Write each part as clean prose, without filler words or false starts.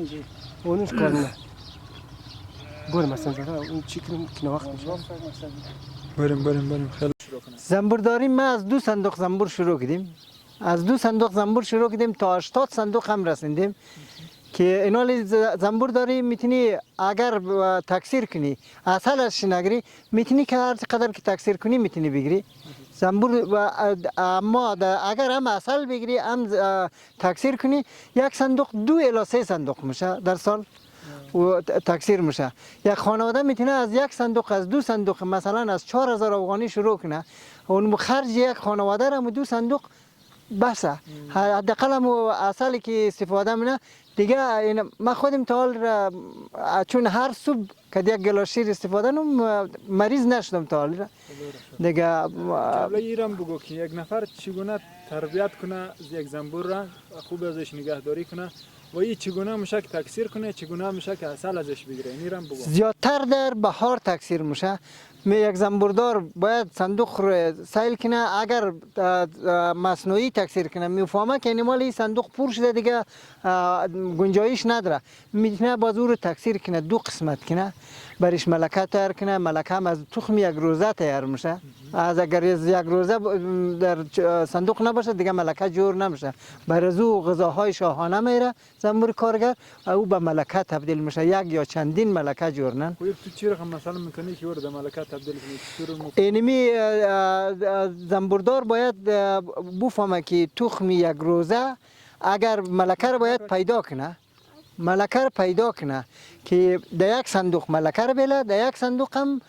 اینجی اونش کار نه بریم مثلا زده اون چی کنه وقت میشه بریم خیلی شروع کنیم. زنبورداری ما از 2 صندوق زنبور شروع کردیم. از 2 صندوق زنبور شروع کردیم تا 80 صندوق هم رسیدیم که اینال زنبور داری میتونی اگر تکثیر کنی اصلش نگیری میتونی که هر قدر که تکثیر کنی میتونی بگیری زنبور اما اگر هم اصل بگیری هم تکثیر کنی یک صندوق 2 الی 3 صندوق میشه در سال و تکثیر میشه. یک خانواده میتونه از یک صندوق از 2 صندوق مثلا از 4000 افغانی شروع کنه اون خرج یک خانواده را 2 صندوق بسه حداقل هم اصلی که استفاده منه دیگه. من خودم تا حال چون هر صبح که یک گلاس شیر استفاده نم مریض نشدم تا حال دیگه. قبل ایران بگو که یک نفر چگونه تربیت کنه از یک زنبور را خوب ازش نگهداری کنه و این چگونه میشه که تکثیر کنه چگونه میشه که اصل ازش بگیره ایران بگو. زیادتر در بهار تکثیر میشه. یک زنبوردار باید صندوق رو سیل کنه اگر مصنوعی تکثیر کنه میفهمه که مال این صندوق پر شده دیگه گنجایش نداره میتونه باز او رو تکثیر کنه 2 قسمت کنه برش ملکه تیار کنه. ملکه هم از تخم یک روزه تیار میشه. از اگر یک روزه در صندوق نباشه دیگه ملکه جور نمیشه. بر از او غذاهای شاهانه میره زنبور کارگر او به ملکه تبدیل میشه. یک یا چندین ملکه جور نن. تو چی رقم مثلا میکنی که ورده ملکه تبدیل کنی؟ اینمی زنبوردار باید بفهمه که تخم یک روزه اگر ملکه رو باید پیدا کنه. ملکه رو پیدا کنه که در یک صندوق ملکه رو بیله در یک صندوق هم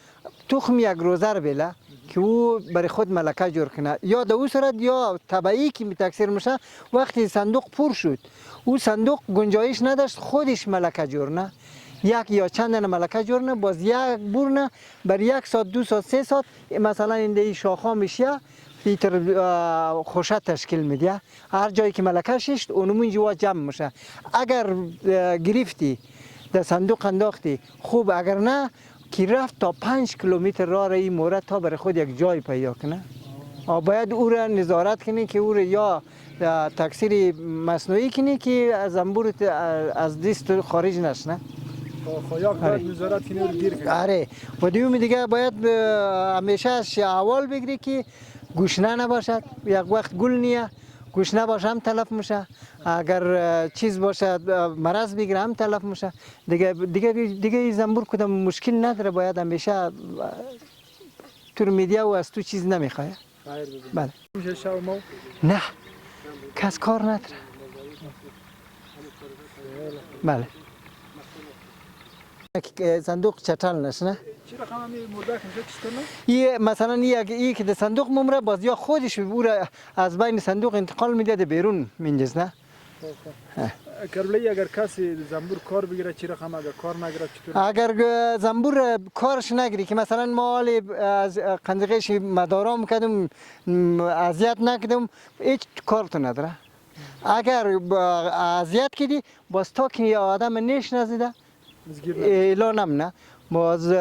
تخم یک روزه رو بیله که او برای خود ملکه جور کنه. یا در او صورت یا طبعی که تکثیر میشه وقتی صندوق پر شد او صندوق گنجایش نداشت خودش ملکه جور نه یک یا چند ملکه جور نه باز یک بور بر 1 ساعت 2 ساعت 3 ساعت مثلا این شاخه میشه پیتر خوشه تشکیل میده. هر جایی که ملکه ششت اونمون جوا جمع میشه. اگر گرفتی در صندوق انداختی خوب اگر نه که رفت تا 5 کیلومتر راه را این مورد تا برای خود یک جای پیدا کنه. باید او را نظارت کنی که او را یا تکثیر مصنوعی کنی که زنبور از دست خارج نشنه. خواهیاک باید نظارت کنی و گیر کنی. آره و دیگه باید همیشه اول بگیری که گوشنه نباشد. یک وقت گل نیه گوشنه باشه هم تلف میشه. اگر چیز باشه مرض بگیره هم تلف میشه. دیگه زنبور کدام مشکل نداره. باید همیشه تو میدیا و از تو چیز نمیخواه. بله. میشه شو مو؟ نه کس کار نداره. بله. صندوق چتل نشنه. چی رقم همی مردک میشه چطور یه مثلا یکی که در صندوق ممره باز یا خودش او را از بین صندوق انتقال میده در بیرون مینجز نه. کربلی اگر کسی زنبور کار بگیره چی رقم اگر کار نگیره چطور؟ اگر زنبور کارش نگیری که مثلا ما حالی از قندقش مدارام کردم اذیت نکردم هیچ کارتو نداره. اگر اذیت کردی باز تا که آدم نیش نزده اعلان نمونه باز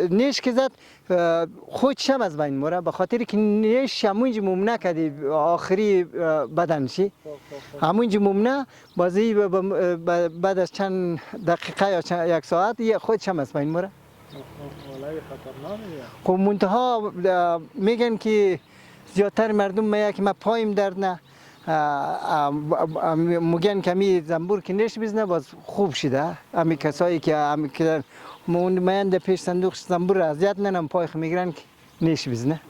نیش که زد خودش هم از بین موره به خاطر که نیش همونجا ممنه کردی آخری بدنشی همونجا ممنه بازی بعد از چند دقیقه یا 1 ساعت خودش هم از بین موره. خب منتها میگن که زیادتر مردم میگن که من پایم درد نه میگن که همی زنبور که نیش بزنه باز خوب شده. همی کسایی که من در پیش صندوق زنبور اذیت ننم پای میگرن که نیش بزنه.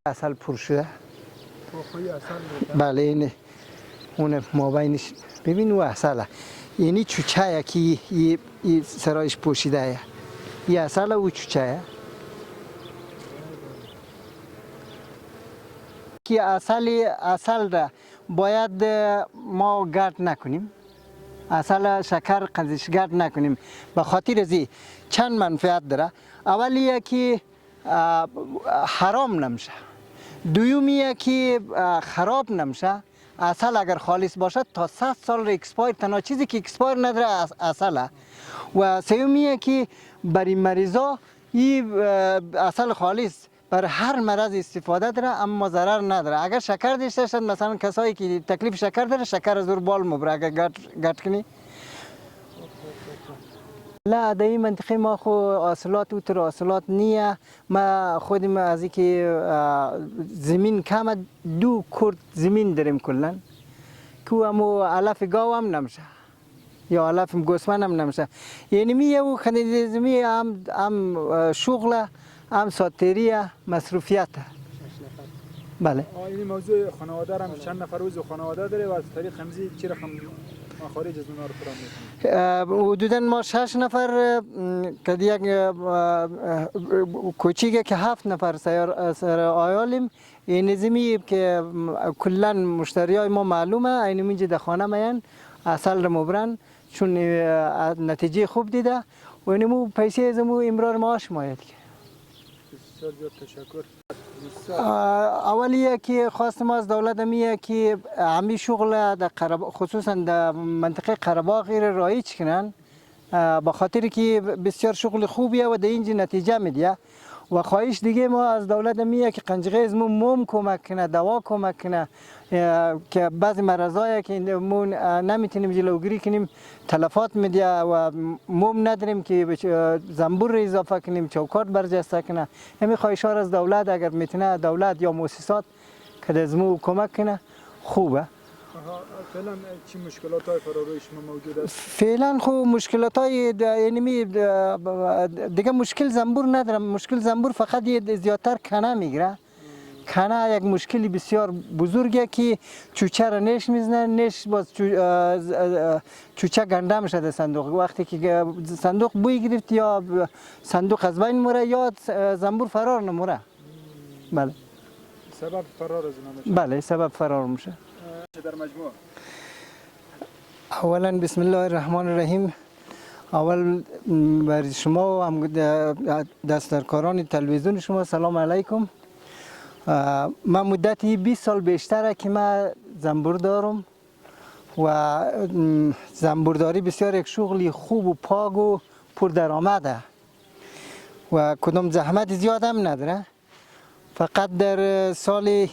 اصل پر شده. بله اینه اون مابینش ببین او اصله اینی چوچه که سرایش پوشیده این اصل او چوچه که اصل را باید ما گرد نکنیم. اصل شکر قندش گرد نکنیم به خاطر ازی چند منفعت داره. اولیه که حرام نمیشه. دومیه که خراب نمیشه. اصل اگر خالص باشد تا 100 سال اکسپایر تنها چیزی که اکسپایر نداره اصله. و سومیه که برای مریضا این اصل خالص برای هر مرض استفاده داره اما ضرر نداره. اگر شکر داشته شد مثلا کسایی که تکلیف شکر داره شکر از بال مبره اگر گٹ کنی. لا در این منطقه ما خو حاصلات اوتر حاصلات نیه. ما خودم از اینکه زمین کم 2 کرد زمین داریم کلا که همو علف گاو هم نمیشه یا علف گوسفند هم نمیشه. یعنی میه خنده زمین هم شغل هم ساتریه مصروفیت. بله. این موضوع خانواده هم چند نفر عضو خانواده داره و از طریق همزی چی رقم مخارج از اونها رو فراهم میکنه؟ حدودا ما 6 نفر که یک کوچیکه که 7 نفر سر آیالیم. این نظمی که کلا مشتریای ما معلومه این اینجا در خانه میان اصل رو مبرن چون نتیجه خوب دیده و اینمو پیسه ازمو امرار معاش ماید. بسیار زیاد تشکر. اولیه که خواستم از دولت میه که همین شغل در خصوصا در منطقه قره‌باغ غیر رایج کنن به خاطر که بسیار شغل خوبیه و در اینجا نتیجه میده. و خواهش دیگه ما از دولت میه که قنجقه از موم کمک کنه، دوا کمک کنه که بعضی مرضایی که ما نمیتونیم جلوگیری کنیم تلفات میده و موم نداریم که زنبور اضافه کنیم چوکات برجسته کنه. همین خواهشات از دولت اگر میتونه دولت یا مؤسسات که از ما کمک کنه خوبه. فعلا چی مشکلات های روی شما موجود است؟ فعلا خو مشکلات های یعنی دیگه مشکل زنبور ندارم. مشکل زنبور فقط زیادتر کنه میگیره. کنه یک مشکلی بسیار بزرگه که چوچه را نیش میزنه. نیش باز چوچه گنده میشه در صندوق. وقتی که صندوق بوی گرفت یا صندوق از بین موره یا زنبور فرار نموره. بله. سبب فرار از اونها میشه؟ بله سبب فرار میشه. در مجموع اولا بسم الله الرحمن الرحیم. اول بر شما و هم دسترکاران تلویزیون شما سلام علیکم. من مدتی 20 سال بیشتره که من زنبور دارم و زنبورداری بسیار یک شغلی خوب و پاک و پردرآمده و کدام زحمت زیاد هم نداره. فقط در سال 1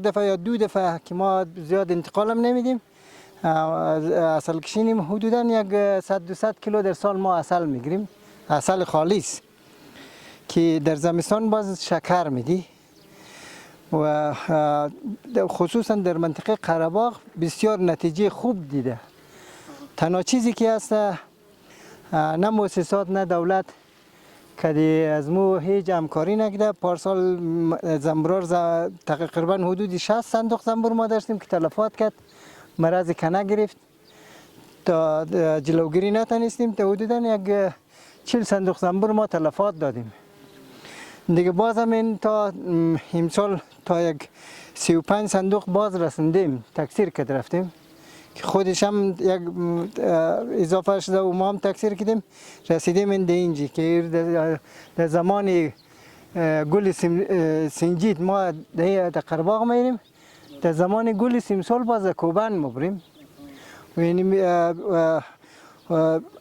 دفعه یا 2 دفعه که ما زیاد انتقال هم نمیدیم اصل کشینیم. حدودا یک 100-200 کیلو در سال ما اصل میگیریم، اصل خالص که در زمستان باز شکر میدی و خصوصا در منطقه قره‌باغ بسیار نتیجه خوب دیده. تنها چیزی که هست نه مؤسسات نه دولت که از مو هیچ همکاری نکرده. پارسال زنبورار تقریبا حدود 60 صندوق زنبور ما داشتیم که تلفات کرد، مرض کنه گرفت تا جلوگیری نتونستیم تا حدودا یک 40 صندوق زنبور ما تلفات دادیم. دیگه باز هم این تا امسال تا یک 35 صندوق باز رسندیم تکثیر کرد رفتیم که خودش هم یک اضافه شده و ما هم تکثیر کردیم رسیدیم این اینجی که در زمان گل سنجید ما در قره‌باغ میریم، در زمان گل سیمسال باز کوبن مبریم. یعنی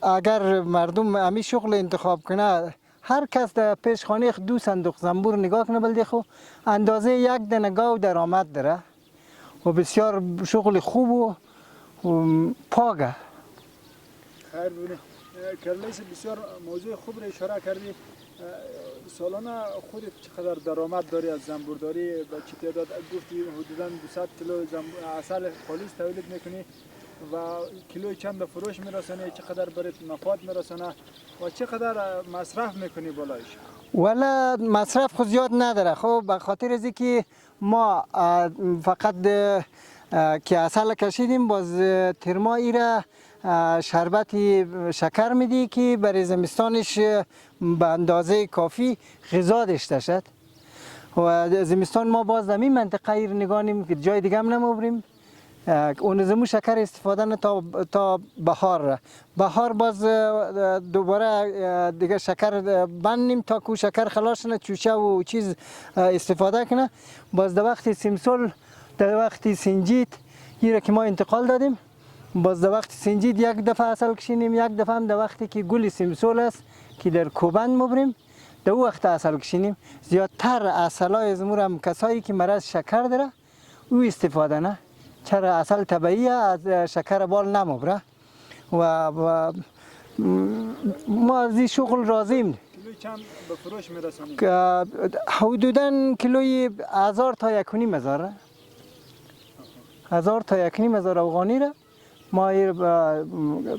اگر مردم همی شغل انتخاب کنه هر کس در پیشخانه 2 صندوق زنبور نگاه کنه بلده خو اندازه 1 دانه گاو درآمد داره و بسیار شغل خوب و پاگه. خیر بونه کرلیس بسیار موضوع خوب را اشاره کردی. سالانه خودت چقدر درآمد داری از زنبورداری؟ با چه تعداد گفتی حدودا 200 کیلو عسل خالص تولید میکنی و کیلوی چند فروش میرسانی؟ چقدر برات مفاد میرسانه و چقدر مصرف میکنی بالایش؟ ولی مصرف خود زیاد نداره. خب به خاطر از اینکه ما فقط که عسل کشیدیم باز ترما ایره شربت شکر میدی که برای زمستانش به اندازه کافی غذا داشته شد و زمستان ما باز در این منطقه ایر نگانیم که جای دیگه هم نموبریم اون زمو شکر استفاده نه تا بهار باز دوباره دیگه شکر بندیم تا کو شکر خلاص نه چوچه و چیز استفاده کنه. باز در وقت سیمسول در وقت سنجید ایره که ما انتقال دادیم باز در وقت سنجید 1 دفعه اصل کشینیم، 1 دفعه هم در وقتی که گل سیمسول است که در کوبند مبریم در او وقت عسل کشینیم زیادتر عسلای از هم کسایی که مرض شکر داره او استفاده نه، چرا عسل طبیعی از شکر بال نمبره و ما از این شغل راضیم. کیلوی چند به فروش میرسونید؟ حدوداً کیلوی 1000 تا 1500 1000 تا 1500 افغانی را ما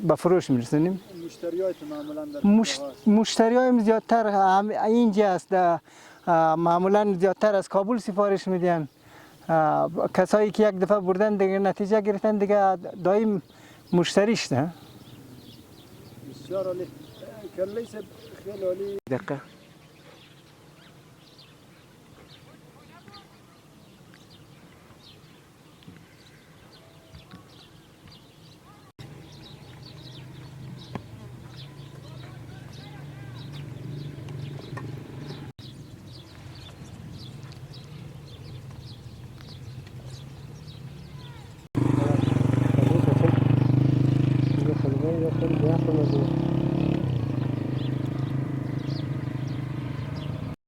به فروش میرسونیم. مشتریایتون معمولا در مشتریایم زیادتر اینجا است، معمولا زیادتر از کابل سفارش میدن. کسایی که یک دفعه بردن دیگه نتیجه گرفتن دیگه دایم مشتریش ده. بسیار عالی. کله صاحب خیلی عالی. دقیقه. خیلی